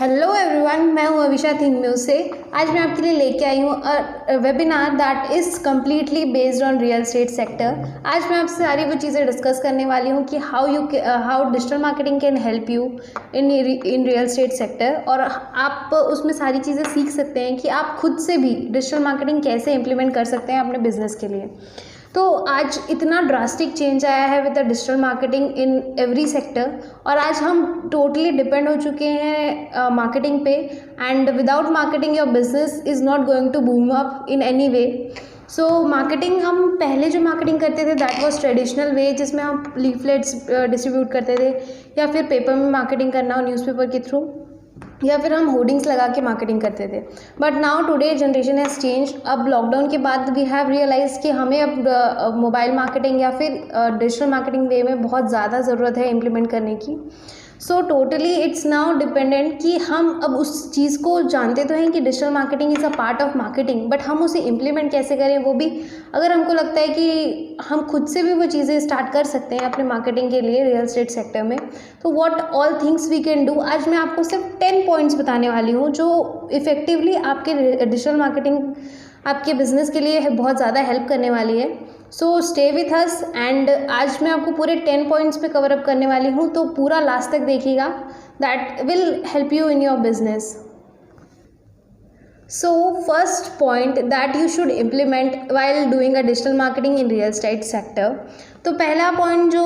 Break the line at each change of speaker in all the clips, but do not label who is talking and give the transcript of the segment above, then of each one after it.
Hello everyone, मैं हूँ Avisha think news से। आज मैं आपके लिए लेके आई हूँ webinar that is completely based on real estate sector. आज मैं आपसे सारी वो चीज़ें डिस्कस करने वाली हूँ कि how digital marketing can help you in real estate sector, और आप उसमें सारी चीज़ें सीख सकते हैं कि आप खुद से भी डिजिटल मार्केटिंग कैसे इम्प्लीमेंट कर सकते हैं अपने बिजनेस के लिए। तो आज इतना ड्रास्टिक चेंज आया है with the digital marketing in every sector, और आज हम टोटली डिपेंड हो चुके हैं मार्केटिंग पे। And without marketing your business is not going to boom up in any way. So marketing, हम पहले जो मार्केटिंग करते थे दैट वाज ट्रेडिशनल वे, जिसमें हम लीफलेट्स डिस्ट्रीब्यूट करते थे, या फिर पेपर में मार्केटिंग करना हो न्यूज़पेपर के थ्रू, या फिर हम होर्डिंग्स लगा के मार्केटिंग करते थे। But now today generation has change. अब लॉकडाउन के बाद वी हैव रियलाइज कि हमें अब मोबाइल मार्केटिंग या फिर डिजिटल मार्केटिंग वे में बहुत ज़्यादा ज़रूरत है इम्प्लीमेंट करने की। So totally it's now dependent कि हम अब उस चीज़ को जानते तो हैं कि digital marketing is a part of marketing, but हम उसे इम्प्लीमेंट कैसे करें, वो भी अगर हमको लगता है कि हम खुद से भी वो चीज़ें स्टार्ट कर सकते हैं अपने मार्केटिंग के लिए रियल एस्टेट सेक्टर में, तो what all things we can do. आज मैं आपको सिर्फ 10 पॉइंट्स बताने वाली हूँ जो इफ़ेक्टिवली आपके डिजिटल मार्केटिंग, आपके बिजनेस के लिए बहुत ज़्यादा हेल्प करने वाली है। So stay with us. And आज मैं आपको पूरे 10 पॉइंट्स पे कवर अप करने वाली हूँ, तो पूरा लास्ट तक देखिएगा, that will help you in your business. So first point that you should implement while doing a digital marketing in real estate sector. तो पहला पॉइंट जो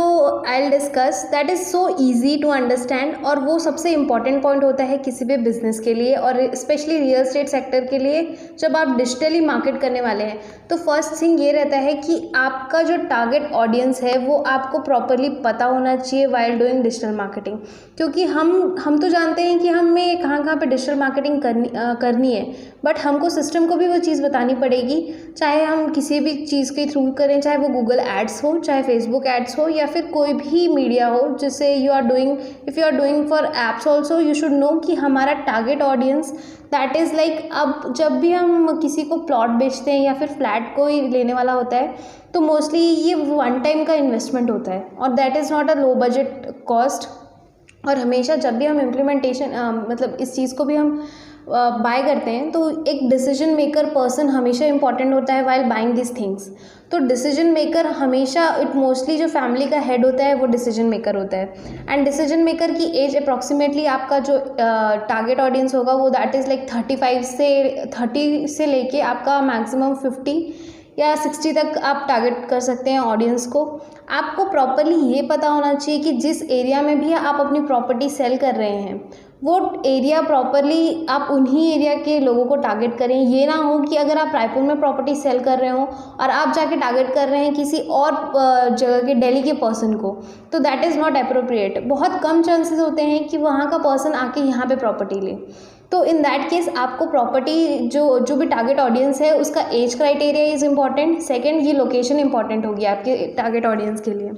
I will discuss that is so easy to understand, और वो सबसे important point होता है किसी भी बिजनेस के लिए, और स्पेशली रियल एस्टेट सेक्टर के लिए जब आप डिजिटली मार्केट करने वाले हैं। तो फर्स्ट थिंग ये रहता है कि आपका जो टारगेट ऑडियंस है वो आपको प्रॉपरली पता होना चाहिए वाइल डूइंग डिजिटल मार्केटिंग। क्योंकि हम तो जानते हैं कि हमें कहाँ पे डिजिटल मार्केटिंग करनी है, बट हमको सिस्टम को भी वो चीज़ बतानी पड़ेगी, चाहे हम किसी भी चीज़ के थ्रू करें, चाहे वो गूगल एड्स हो, चाहे फेसबुक एड्स हो, या फिर कोई भी मीडिया हो जिससे you are doing, if you are doing for apps also, you should know कि हमारा target audience that is like, अब जब भी हम किसी को प्लॉट बेचते हैं या फिर फ्लैट कोई लेने वाला होता है, तो मोस्टली ये वन टाइम का इन्वेस्टमेंट होता है, और that is not a low budget cost. और हमेशा जब भी हम इम्प्लीमेंटेशन मतलब इस चीज़ को भी हम बाय करते हैं, तो एक डिसीजन मेकर पर्सन हमेशा इंपॉर्टेंट होता है वाइल बाइंग दिस थिंग्स। तो डिसीजन मेकर हमेशा, इट मोस्टली जो फैमिली का हेड होता है वो डिसीजन मेकर होता है। एंड डिसीजन मेकर की एज अप्रॉक्सीमेटली, आपका जो टारगेट ऑडियंस होगा वो दैट इज़ लाइक 30 से लेके आपका मैक्सिमम 50 या 60 तक आप टारगेट कर सकते हैं ऑडियंस को। आपको प्रॉपरली ये पता होना चाहिए कि जिस एरिया में भी आप अपनी प्रॉपर्टी सेल कर रहे हैं वो एरिया प्रॉपरली आप उन्हीं एरिया के लोगों को टारगेट करें। ये ना हो कि अगर आप रायपुर में प्रॉपर्टी सेल कर रहे हो और आप जाके टारगेट कर रहे हैं किसी और जगह के, दिल्ली के पर्सन को, तो दैट इज़ नॉट अप्रोप्रिएट। बहुत कम चांसेस होते हैं कि वहाँ का पर्सन आके यहाँ पे प्रॉपर्टी ले। तो इन दैट केस आपको प्रॉपर्टी जो भी टारगेट ऑडियंस है उसका age criteria is important. Second, ये लोकेशन इंपॉर्टेंट होगी आपके टारगेट ऑडियंस के लिए।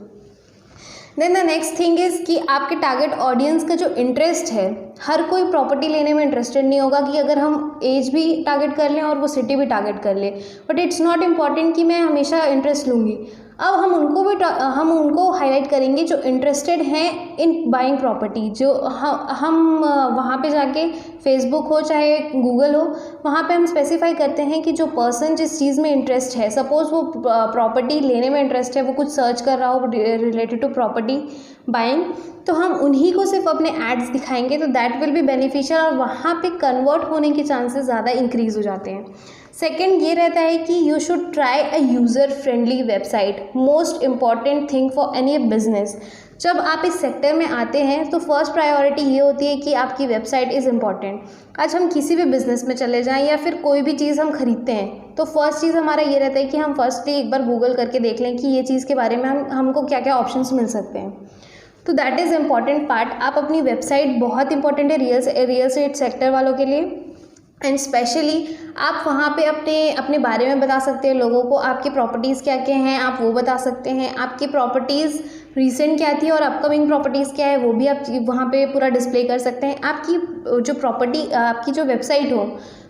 Then the next thing is कि आपके टारगेट ऑडियंस का जो इंटरेस्ट है, हर कोई प्रॉपर्टी लेने में इंटरेस्टेड नहीं होगा कि अगर हम एज भी टारगेट कर लें और वो सिटी भी टारगेट कर ले, बट इट्स नॉट इम्पॉर्टेंट कि मैं हमेशा इंटरेस्ट लूँगी। अब हम उनको हाईलाइट करेंगे जो इंटरेस्टेड हैं इन बाइंग प्रॉपर्टी। जो हम वहाँ पे जाके फेसबुक हो चाहे गूगल हो, वहाँ पे हम स्पेसिफाई करते हैं कि जो पर्सन जिस चीज़ में इंटरेस्ट है, सपोज़ वो प्रॉपर्टी लेने में इंटरेस्ट है, वो कुछ सर्च कर रहा हो रिलेटेड टू प्रॉपर्टी बाइंग, तो हम उन्हीं को सिर्फ अपने एड्स दिखाएंगे, तो दैट विल बी बेनिफिशियल, और वहाँ पे कन्वर्ट होने के चांसेस ज़्यादा इंक्रीज़ हो जाते हैं। सेकेंड ये रहता है कि you should try a user friendly website. Most important thing for any business. जब आप इस सेक्टर में आते हैं तो फर्स्ट प्रायोरिटी ये होती है कि आपकी वेबसाइट इज़ इम्पॉर्टेंट। आज हम किसी भी बिज़नेस में चले जाएं या फिर कोई भी चीज़ हम खरीदते हैं, तो फर्स्ट चीज़ हमारा ये रहता है कि हम फर्स्टली एक बार गूगल करके देख लें कि ये चीज़ के बारे में हमको क्या क्या ऑप्शंस मिल सकते हैं। तो दैट इज़ इम्पॉर्टेंट पार्ट। आप अपनी वेबसाइट बहुत इंपॉर्टेंट है रियल एस्टेट सेक्टर वालों के लिए। एंड स्पेशली आप वहाँ पे अपने बारे में बता सकते हैं लोगों को, आपकी प्रॉपर्टीज़ क्या क्या हैं आप वो बता सकते हैं, आपकी प्रॉपर्टीज़ रीसेंट क्या थी और अपकमिंग प्रॉपर्टीज़ क्या है वो भी आप वहाँ पे पूरा डिस्प्ले कर सकते हैं। आपकी जो प्रॉपर्टी, आपकी जो वेबसाइट हो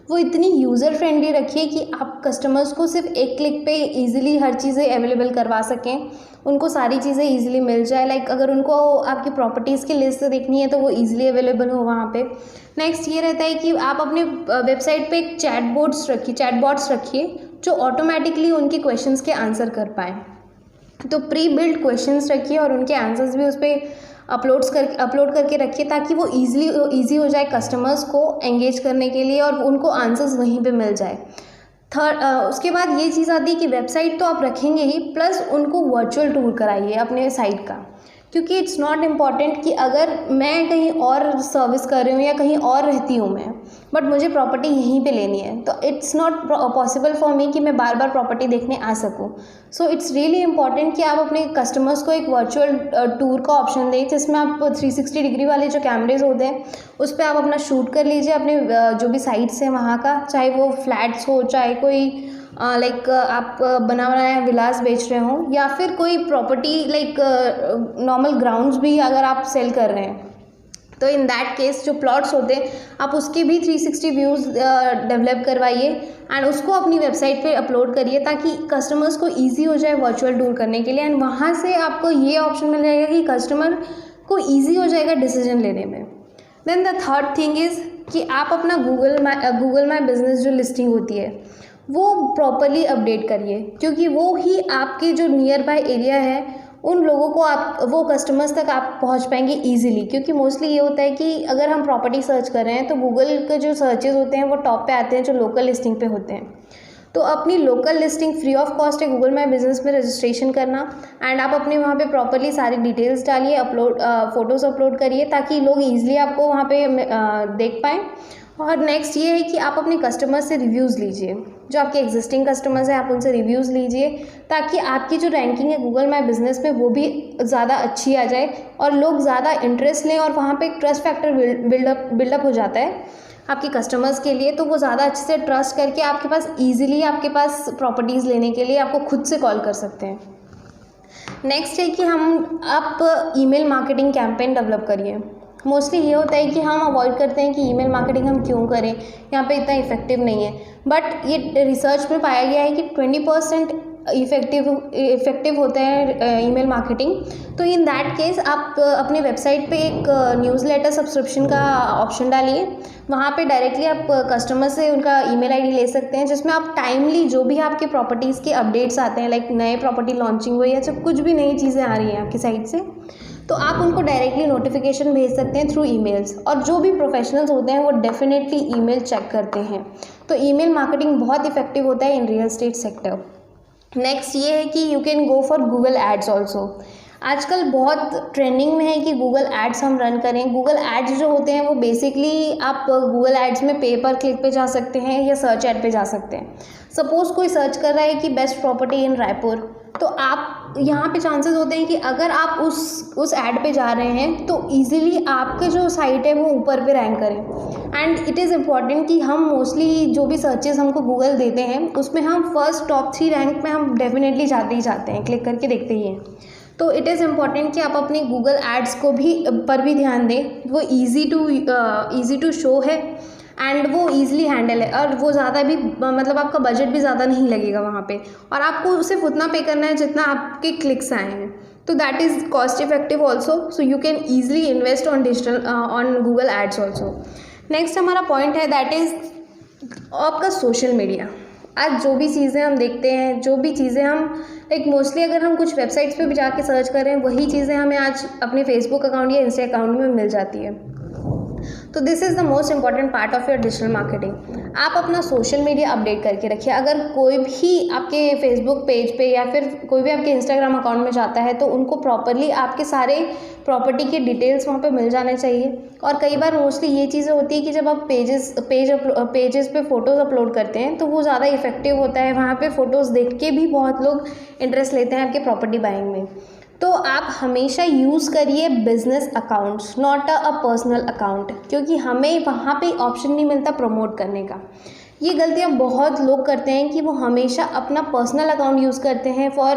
वो इतनी यूज़र फ्रेंडली रखिए कि आप कस्टमर्स को सिर्फ एक क्लिक पे इजीली हर चीज़ें अवेलेबल करवा सकें, उनको सारी चीज़ें इजीली मिल जाए। लाइक अगर उनको आपकी प्रॉपर्टीज़ की लिस्ट देखनी है तो वो इजीली अवेलेबल हो वहाँ पे। नेक्स्ट ये रहता है कि आप अपने वेबसाइट पे एक चैटबॉट्स रखिए जो ऑटोमेटिकली उनके क्वेश्चंस के आंसर कर पाएँ। तो प्री बिल्ड क्वेश्चंस रखिए और उनके आंसर्स भी उस पर अपलोड करके रखिए ताकि वो ईजी हो जाए कस्टमर्स को एंगेज करने के लिए और उनको आंसर्स वहीं पे मिल जाए। उसके बाद ये चीज़ आती है कि वेबसाइट तो आप रखेंगे ही, प्लस उनको वर्चुअल टूर कराइए अपने साइट का, क्योंकि इट्स नॉट इम्पॉर्टेंट कि अगर मैं कहीं और सर्विस कर रही हूँ या कहीं और रहती हूँ मैं, बट मुझे प्रॉपर्टी यहीं पे लेनी है, तो it's not possible for me कि मैं बार बार प्रॉपर्टी देखने आ सकूँ। सो इट्स रियली इंपॉर्टेंट कि आप अपने कस्टमर्स को एक वर्चुअल टूर का ऑप्शन दें, जिसमें आप 360 डिग्री वाले जो कैमरेज होते हैं उस पर आप अपना शूट कर लीजिए अपने जो भी साइट्स हैं वहाँ का, चाहे वो फ्लैट्स हो, चाहे कोई लाइक आप बना बनाया विलास बेच रहे हो, या फिर कोई प्रॉपर्टी लाइक नॉर्मल ग्राउंड्स भी अगर आप सेल कर रहे हैं, तो इन दैट केस जो प्लॉट्स होते हैं आप उसके भी 360 व्यूज़ डेवलप करवाइए एंड उसको अपनी वेबसाइट पे अपलोड करिए ताकि कस्टमर्स को इजी हो जाए वर्चुअल टूर करने के लिए। एंड वहाँ से आपको ये ऑप्शन मिल जाएगा कि कस्टमर को ईजी हो जाएगा डिसीजन लेने में। Then the third thing is कि आप अपना गूगल माई बिजनेस जो लिस्टिंग होती है वो प्रॉपरली अपडेट करिए, क्योंकि वो ही आपके जो नियर बाय एरिया है उन लोगों को वो कस्टमर्स तक आप पहुंच पाएंगे इजीली। क्योंकि मोस्टली ये होता है कि अगर हम प्रॉपर्टी सर्च कर रहे हैं तो गूगल के जो सर्चेज होते हैं वो टॉप पे आते हैं जो लोकल लिस्टिंग पे होते हैं। तो अपनी local listing free of cost है गूगल माई बिजनेस में रजिस्ट्रेशन करना, एंड आप अपने वहाँ पे प्रॉपरली सारी डिटेल्स डालिए, फ़ोटोज़ अपलोड करिए ताकि लोग ईजिली आपको वहाँ पे देख पाएँ। और नेक्स्ट ये है कि आप अपने कस्टमर्स से रिव्यूज़ लीजिए, जो आपके एग्जिस्टिंग कस्टमर्स हैं आप उनसे रिव्यूज़ लीजिए ताकि आपकी जो रैंकिंग है गूगल माई बिजनेस में वो भी ज़्यादा अच्छी आ जाए और लोग ज़्यादा इंटरेस्ट लें और वहाँ पे एक ट्रस्ट फैक्टर बिल्डअप हो जाता है आपके कस्टमर्स के लिए। तो वो ज़्यादा अच्छे से ट्रस्ट करके आपके पास ईजिली आपके पास प्रॉपर्टीज़ लेने के लिए आपको खुद से कॉल कर सकते हैं। नेक्स्ट है कि आप ईमेल मार्केटिंग कैंपेन डेवलप करिए। मोस्टली ये होता है कि हम अवॉइड करते हैं कि ईमेल मार्केटिंग हम क्यों करें, यहाँ पे इतना इफेक्टिव नहीं है, बट ये रिसर्च में पाया गया है कि 20% इफेक्टिव होता है ईमेल मार्केटिंग। तो इन दैट केस आप अपने वेबसाइट पे एक न्यूज़लेटर सब्सक्रिप्शन का ऑप्शन डालिए, वहाँ पे डायरेक्टली आप कस्टमर से उनका ईमेल आईडी ले सकते हैं, जिसमें आप टाइमली जो भी आपके प्रॉपर्टीज़ के अपडेट्स आते हैं, लाइक नए प्रॉपर्टी लॉन्चिंग हुई या जब कुछ भी नई चीज़ें आ रही हैं आपकी साइट से, तो आप उनको डायरेक्टली नोटिफिकेशन भेज सकते हैं थ्रू ईमेल्स। और जो भी प्रोफेशनल्स होते हैं वो डेफिनेटली ईमेल चेक करते हैं। तो ईमेल मार्केटिंग बहुत इफेक्टिव होता है in real estate sector. Next ये है कि you can go for Google ads also. आजकल बहुत ट्रेंडिंग में है कि गूगल एड्स हम रन करें। गूगल एड्स जो होते हैं वो बेसिकली आप गूगल एड्स में पे पर क्लिक पे जा सकते हैं या सर्च एड पे जा सकते हैं। सपोज़ कोई सर्च कर रहा है कि बेस्ट प्रॉपर्टी इन रायपुर, तो आप यहाँ पे चांसेस होते हैं कि अगर आप उस ऐड पे जा रहे हैं तो इजीली आपके जो साइट है वो ऊपर पे रैंक करें। एंड इट इज़ इम्पॉर्टेंट कि हम मोस्टली जो भी सर्चेस हमको गूगल देते हैं उसमें हम फर्स्ट टॉप 3 रैंक में हम डेफिनेटली जाते ही जाते हैं, क्लिक करके देखते ही हैं। तो इट इज़ इम्पॉर्टेंट कि आप अपनी गूगल एड्स को भी ध्यान दें। वो ईजी टू शो है एंड वो ईजिली हैंडल है, और वो ज़्यादा भी मतलब आपका बजट भी ज़्यादा नहीं लगेगा वहाँ पे, और आपको सिर्फ उतना पे करना है जितना आपके क्लिक्स आए हैं। तो that is cost effective also, so you can easily invest on Google ads also. Next हमारा पॉइंट है दैट इज़ आपका सोशल मीडिया। आज जो भी चीज़ें हम देखते हैं, जो भी चीज़ें हम लाइक मोस्टली अगर हम कुछ वेबसाइट्स पे भी जाके सर्च कर रहे हैं वही चीज़ें हमें आज अपने फेसबुक अकाउंट या इंस्टा अकाउंट में मिल जाती है। तो this is the most important part of your digital marketing. आप अपना सोशल मीडिया अपडेट करके रखिए। अगर कोई भी आपके फेसबुक पेज पे या फिर कोई भी आपके इंस्टाग्राम अकाउंट में जाता है तो उनको प्रॉपरली आपके सारे प्रॉपर्टी के डिटेल्स वहाँ पे मिल जाने चाहिए। और कई बार मोस्टली ये चीज़ें होती है कि जब आप पेजेस पे फ़ोटोज़ अपलोड करते हैं तो वो ज़्यादा इफेक्टिव होता है। वहाँ पे फ़ोटोज़ देख के भी बहुत लोग इंटरेस्ट लेते हैं आपके प्रॉपर्टी बाइंग में। तो आप हमेशा यूज़ करिए business accounts, not a personal account, क्योंकि हमें वहाँ पे ऑप्शन नहीं मिलता प्रमोट करने का। ये गलतियाँ बहुत लोग करते हैं कि वो हमेशा अपना पर्सनल अकाउंट यूज़ करते हैं for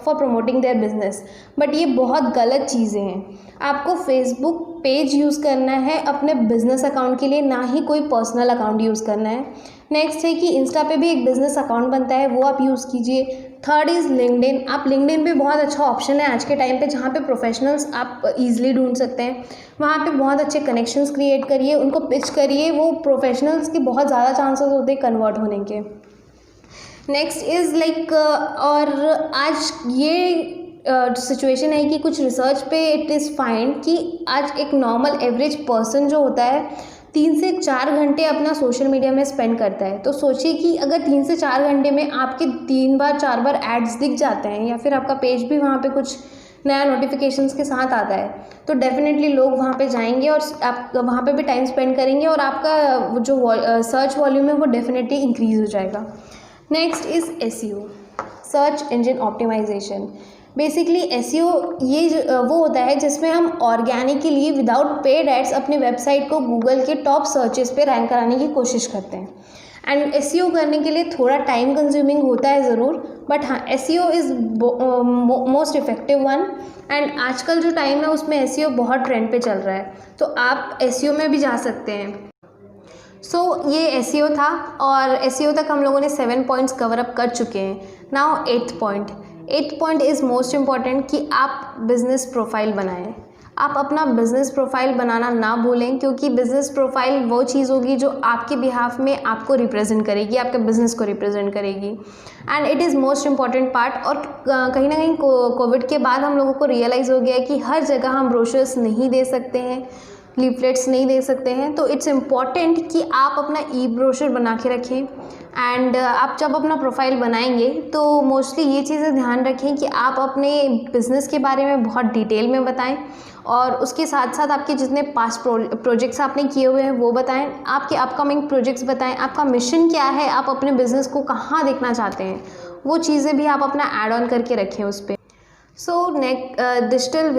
promoting their business, but ये बहुत गलत चीज़ें हैं। आपको फेसबुक पेज यूज़ करना है अपने बिजनेस अकाउंट के लिए, ना ही कोई पर्सनल अकाउंट यूज़ करना है। नेक्स्ट है कि इंस्टा पे भी एक बिजनेस अकाउंट बनता है, वो आप यूज़ कीजिए। Third is LinkedIn. आप लिंक्डइन पे बहुत अच्छा ऑप्शन है आज के टाइम पे, जहाँ पे प्रोफेशनल्स आप इजीली ढूंढ सकते हैं। वहाँ पे बहुत अच्छे कनेक्शंस क्रिएट करिए, उनको पिच करिए, वो प्रोफेशनल्स के बहुत ज़्यादा चांसेस होते हैं कन्वर्ट होने के। नेक्स्ट इज़ लाइक और आज ये सिचुएशन है कि कुछ रिसर्च पे इट इज़ फाइंड कि आज एक नॉर्मल एवरेज पर्सन जो होता है 3 से 4 घंटे अपना सोशल मीडिया में स्पेंड करता है। तो सोचिए कि अगर 3 से 4 घंटे में आपके 3 बार 4 बार एड्स दिख जाते हैं, या फिर आपका पेज भी वहाँ पे कुछ नया नोटिफिकेशंस के साथ आता है, तो डेफिनेटली लोग वहाँ पे जाएंगे और आप वहाँ पे भी टाइम स्पेंड करेंगे, और आपका जो सर्च वॉल्यूम है वो डेफिनेटली इंक्रीज़ हो जाएगा। Next is SEO, search engine optimization. Basically SEO ये वो होता है जिसमें हम ऑर्गेनिकली विदाउट पेड एड्स अपने वेबसाइट को गूगल के टॉप सर्चेस पे रैंक कराने की कोशिश करते हैं। एंड SEO करने के लिए थोड़ा टाइम कंज्यूमिंग होता है ज़रूर, बट हाँ SEO is most effective one. And आजकल जो टाइम है उसमें SEO बहुत ट्रेंड पे चल रहा है, तो आप SEO में भी जा सकते हैं। ये SEO था, और SEO तक हम लोगों ने 7 पॉइंट्स कवर अप कर चुके हैं। Now 8th point is most important कि आप बिज़नेस प्रोफाइल बनाएं। आप अपना बिज़नेस प्रोफाइल बनाना ना भूलें, क्योंकि बिज़नेस प्रोफाइल वो चीज़ होगी जो आपके बिहाफ में आपको रिप्रेजेंट करेगी, आपके बिज़नेस को रिप्रेजेंट करेगी। And it is most important part. और कहीं ना कहीं कोविड के बाद हम लोगों को रियलाइज़ हो गया है कि हर जगह हम ब्रोशर्स नहीं दे सकते हैं, लीफलेट्स नहीं दे सकते हैं, तो इट्स इम्पॉर्टेंट कि आप अपना ब्रोशर बना के रखें। एंड आप जब अपना प्रोफाइल बनाएंगे तो मोस्टली ये चीज़ें ध्यान रखें कि आप अपने बिज़नेस के बारे में बहुत डिटेल में बताएं, और उसके साथ साथ आपके जितने पास्ट प्रोजेक्ट्स आपने किए हुए हैं वो बताएं, आपके अपकमिंग प्रोजेक्ट्स बताएं, आपका मिशन क्या है, आप अपने बिज़नेस को कहाँ देखना चाहते हैं, वो चीज़ें भी आप अपना ऐड ऑन करके रखें उस पर। Digital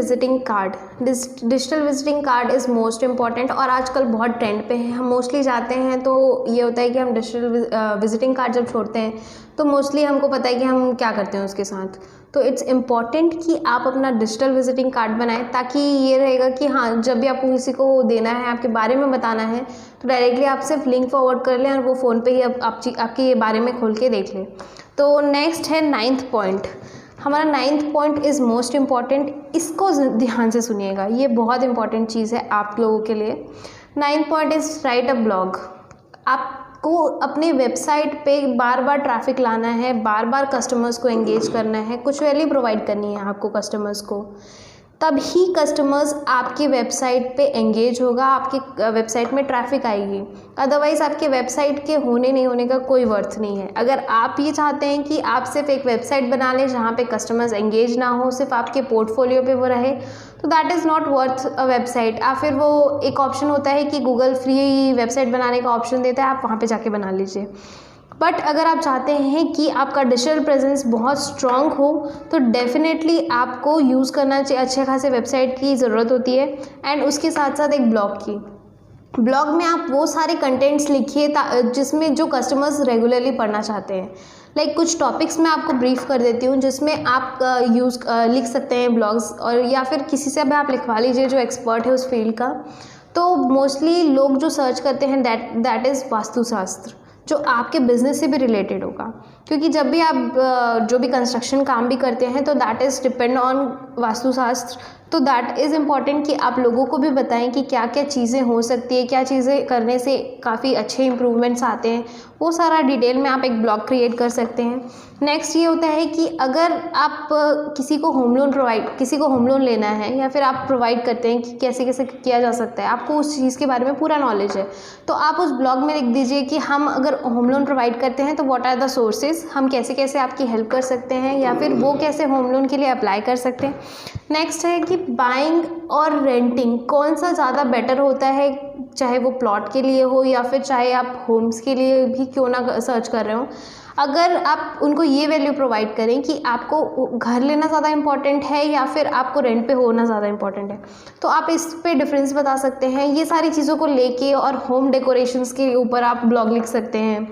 visiting card is most important, और आजकल बहुत ट्रेंड पे है। हम मोस्टली जाते हैं तो ये होता है कि हम डिजिटल विजिटिंग कार्ड जब छोड़ते हैं तो मोस्टली हमको पता है कि हम क्या करते हैं उसके साथ। तो इट्स इम्पॉर्टेंट कि आप अपना डिजिटल विजिटिंग कार्ड बनाएं, ताकि ये रहेगा कि हाँ, जब भी आपको किसी को देना है, आपके बारे में बताना है, तो डायरेक्टली आप सिर्फ लिंक फॉरवर्ड कर लें और वो फ़ोन पे ही आपके ये बारे में खोल के देख लें। तो नेक्स्ट है 9th पॉइंट। हमारा 9th point is most important, इसको ध्यान से सुनिएगा, ये बहुत इंपॉर्टेंट चीज़ है आप लोगों के लिए। 9th point is right a blog. आपको अपने वेबसाइट पे बार बार ट्रैफिक लाना है, बार बार कस्टमर्स को एंगेज करना है, कुछ वैल्यू प्रोवाइड करनी है आपको कस्टमर्स को, तब ही कस्टमर्स आपकी वेबसाइट पे एंगेज होगा, आपकी वेबसाइट में ट्रैफिक आएगी। अदरवाइज़ आपके वेबसाइट के होने नहीं होने का कोई वर्थ नहीं है। अगर आप ये चाहते हैं कि आप सिर्फ एक वेबसाइट बना लें जहाँ पे कस्टमर्स एंगेज ना हो, सिर्फ आपके पोर्टफोलियो पे वो रहे, तो that is not worth a website. फिर वो एक ऑप्शन होता है कि गूगल फ्री वेबसाइट बनाने का ऑप्शन देता है, आप वहाँ पर जाके बना लीजिए। बट अगर आप चाहते हैं कि आपका डिजिटल प्रेजेंस बहुत स्ट्रॉन्ग हो, तो डेफिनेटली आपको यूज़ करना चाहिए, अच्छे खासे वेबसाइट की ज़रूरत होती है, एंड उसके साथ साथ एक ब्लॉग की। ब्लॉग में आप वो सारे कंटेंट्स लिखिए जिसमें जो कस्टमर्स रेगुलरली पढ़ना चाहते हैं। लाइक कुछ टॉपिक्स मैं आपको ब्रीफ कर देती हूँ जिसमें आप लिख सकते हैं ब्लॉग्स, और या फिर किसी से भी आप लिखवा लीजिए जो एक्सपर्ट है उस फील्ड का। तो मोस्टली लोग जो सर्च करते हैं दैट इज़ वास्तुशास्त्र, जो आपके बिज़नेस से भी रिलेटेड होगा, क्योंकि जब भी आप जो भी कंस्ट्रक्शन काम भी करते हैं तो दैट इज़ डिपेंड ऑन वास्तुशास्त्र। तो दैट इज़ इम्पॉर्टेंट कि आप लोगों को भी बताएं कि क्या क्या चीज़ें हो सकती है, क्या चीज़ें करने से काफ़ी अच्छे इंप्रूवमेंट्स आते हैं, वो सारा डिटेल में आप एक ब्लॉग क्रिएट कर सकते हैं। नेक्स्ट ये होता है कि अगर आप किसी को होम लोन लेना है, या फिर आप प्रोवाइड करते हैं कि कैसे कैसे किया जा सकता है, आपको उस चीज़ के बारे में पूरा नॉलेज है, तो आप उस ब्लॉग में लिख दीजिए कि हम अगर होम लोन प्रोवाइड करते हैं तो what are the sources, details, हम कैसे कैसे आपकी हेल्प कर सकते हैं या फिर वो कैसे होम लोन के लिए अप्लाई कर सकते हैं। नेक्स्ट है कि बाइंग और रेंटिंग कौन सा ज़्यादा बेटर होता है, चाहे वो प्लॉट के लिए हो या फिर चाहे आप होम्स के लिए भी क्यों ना सर्च कर रहे हो। अगर आप उनको ये वैल्यू प्रोवाइड करें कि आपको घर लेना ज़्यादा इम्पॉर्टेंट है या फिर आपको रेंट पे होना ज़्यादा इम्पॉर्टेंट है, तो आप इस पे डिफरेंस बता सकते हैं। ये सारी चीज़ों को लेके और होम डेकोरेशंस के ऊपर आप ब्लॉग लिख सकते हैं।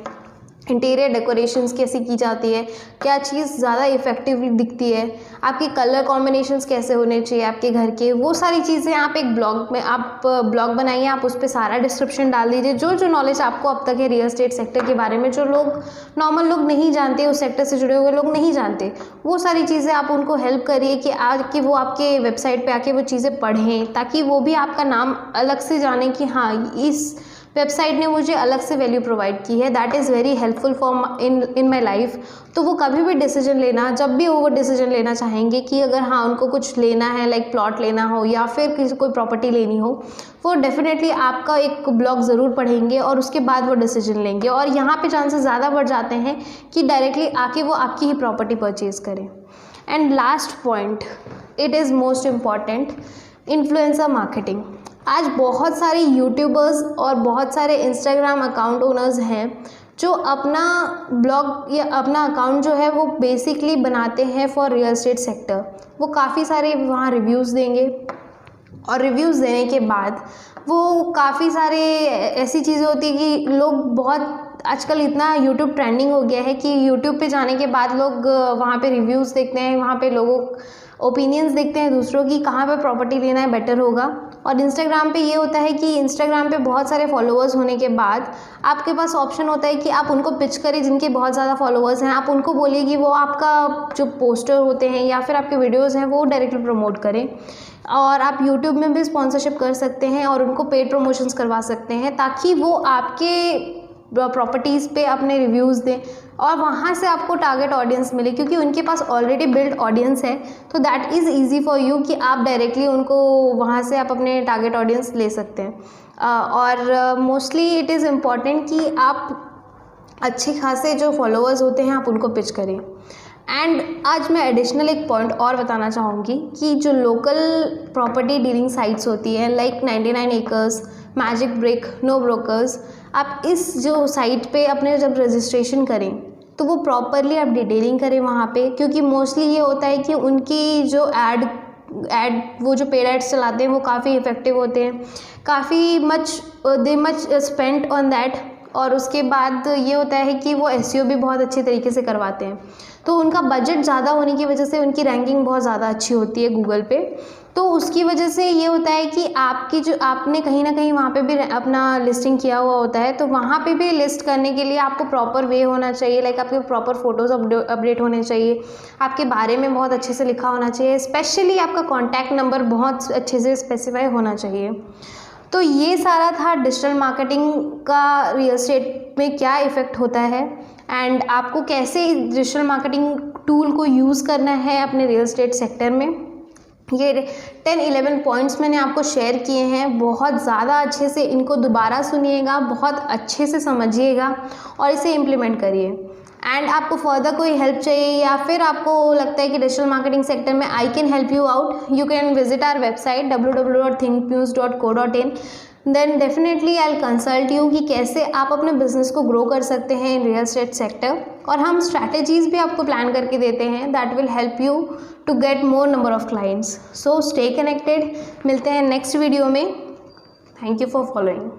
इंटीरियर डेकोरेशंस कैसे की जाती है, क्या चीज़ ज़्यादा इफेक्टिवली दिखती है, आपके कलर कॉम्बिनेशंस कैसे होने चाहिए आपके घर के, वो सारी चीज़ें आप एक ब्लॉग में आप ब्लॉग बनाइए, आप उस पर सारा डिस्क्रिप्शन डाल दीजिए। जो जो नॉलेज आपको अब तक है रियल एस्टेट सेक्टर के बारे में, जो लोग नॉर्मल लोग नहीं जानते, उस सेक्टर से जुड़े हुए लोग नहीं जानते, वो सारी चीज़ें आप उनको हेल्प करिए कि आज कि वो आपके वेबसाइट पर आके वो चीज़ें पढ़ें, ताकि वो भी आपका नाम अलग से जाने कि हाँ इस वेबसाइट ने मुझे अलग से वैल्यू प्रोवाइड की है। That is very helpful for in my life. तो वो कभी भी डिसीजन लेना, जब भी वो डिसीजन लेना चाहेंगे कि अगर हाँ उनको कुछ लेना है, लाइक प्लॉट लेना हो या फिर किसी कोई प्रॉपर्टी लेनी हो, वो डेफिनेटली आपका एक ब्लॉग ज़रूर पढ़ेंगे और उसके बाद वो डिसीजन लेंगे। और यहाँ पे चांसेस ज़्यादा बढ़ जाते हैं कि डायरेक्टली आके वो आपकी ही प्रॉपर्टी परचेज़ करें। And last point, it is most important, influencer marketing. आज बहुत सारे यूट्यूबर्स और बहुत सारे इंस्टाग्राम अकाउंट ओनर्स हैं जो अपना ब्लॉग या अपना अकाउंट जो है वो बेसिकली बनाते हैं फॉर रियल एस्टेट सेक्टर। वो काफ़ी सारे वहाँ रिव्यूज़ देंगे और रिव्यूज़ देने के बाद वो काफ़ी सारे ऐसी चीज़ें होती है कि लोग बहुत आजकल इतना यूट्यूब ट्रेंडिंग हो गया है कि यूट्यूब पे जाने के बाद लोग वहाँ पे रिव्यूज़ देखते हैं, वहाँ पे लोगों ओपिनियंस देखते हैं दूसरों की कहाँ पे प्रॉपर्टी लेना है बेटर होगा। और इंस्टाग्राम पे ये होता है कि इंस्टाग्राम पे बहुत सारे फॉलोअर्स होने के बाद आपके पास ऑप्शन होता है कि आप उनको पिच करें जिनके बहुत ज़्यादा फॉलोअर्स हैं। आप उनको बोलिए कि वो आपका जो पोस्टर होते हैं या फिर आपके वीडियोज़ हैं वो डायरेक्टली प्रमोट करें। और आप यूट्यूब में भी स्पॉन्सरशिप कर सकते हैं और उनको पेड प्रमोशंस करवा सकते हैं, ताकि वो आपके प्रॉपर्टीज़ पे अपने रिव्यूज़ दें और वहाँ से आपको टारगेट ऑडियंस मिले, क्योंकि उनके पास ऑलरेडी बिल्ड ऑडियंस है। तो that is easy for you कि आप डायरेक्टली उनको वहाँ से आप अपने टारगेट ऑडियंस ले सकते हैं। और मोस्टली इट इज़ इम्पॉर्टेंट कि आप अच्छे खासे जो फॉलोअर्स होते हैं आप उनको पिच करें। एंड आज मैं एडिशनल एक पॉइंट और बताना चाहूँगी कि जो लोकल प्रॉपर्टी डीलिंग साइट्स होती हैं like 99 acres, magic brick, no brokers, आप इस जो साइट पे अपने जब रजिस्ट्रेशन करें तो वो प्रॉपरली आप डिटेलिंग करें वहाँ पे, क्योंकि मोस्टली ये होता है कि उनकी जो एड वो जो पेड एड्स चलाते हैं वो काफ़ी इफ़ेक्टिव होते हैं, काफ़ी मच स्पेंट ऑन दैट। और उसके बाद ये होता है कि वो एसईओ भी बहुत अच्छे तरीके से करवाते हैं, तो उनका बजट ज़्यादा होने की वजह से उनकी रैंकिंग बहुत ज़्यादा अच्छी होती है गूगल पे। तो उसकी वजह से ये होता है कि आपकी जो आपने कहीं ना कहीं वहाँ पे भी अपना लिस्टिंग किया हुआ होता है, तो वहाँ पे भी लिस्ट करने के लिए आपको प्रॉपर वे होना चाहिए, लाइक आपके प्रॉपर फ़ोटोज़ अपडेट होने चाहिए, आपके बारे में बहुत अच्छे से लिखा होना चाहिए, स्पेशली आपका कॉन्टैक्ट नंबर बहुत अच्छे से स्पेसिफाई होना चाहिए। तो ये सारा था डिजिटल मार्केटिंग का रियल एस्टेट में क्या इफ़ेक्ट होता है एंड आपको कैसे डिजिटल मार्केटिंग टूल को यूज़ करना है अपने रियल एस्टेट सेक्टर में। ये 10-11 पॉइंट्स मैंने आपको शेयर किए हैं। बहुत ज़्यादा अच्छे से इनको दोबारा सुनिएगा, बहुत अच्छे से समझिएगा और इसे इम्प्लीमेंट करिए। एंड आपको फर्दर कोई हेल्प चाहिए या फिर आपको लगता है कि डिजिटल मार्केटिंग सेक्टर में I can help you out, you can visit our website www.thinkmuse.co.in। Then definitely I will consult you कि कैसे आप अपने बिजनेस को ग्रो कर सकते हैं इन रियल एस्टेट सेक्टर, और हम स्ट्रैटेजीज़ भी आपको प्लान करके देते हैं that will help you to get more number of clients. So stay connected, मिलते हैं नेक्स्ट वीडियो में। Thank you for following.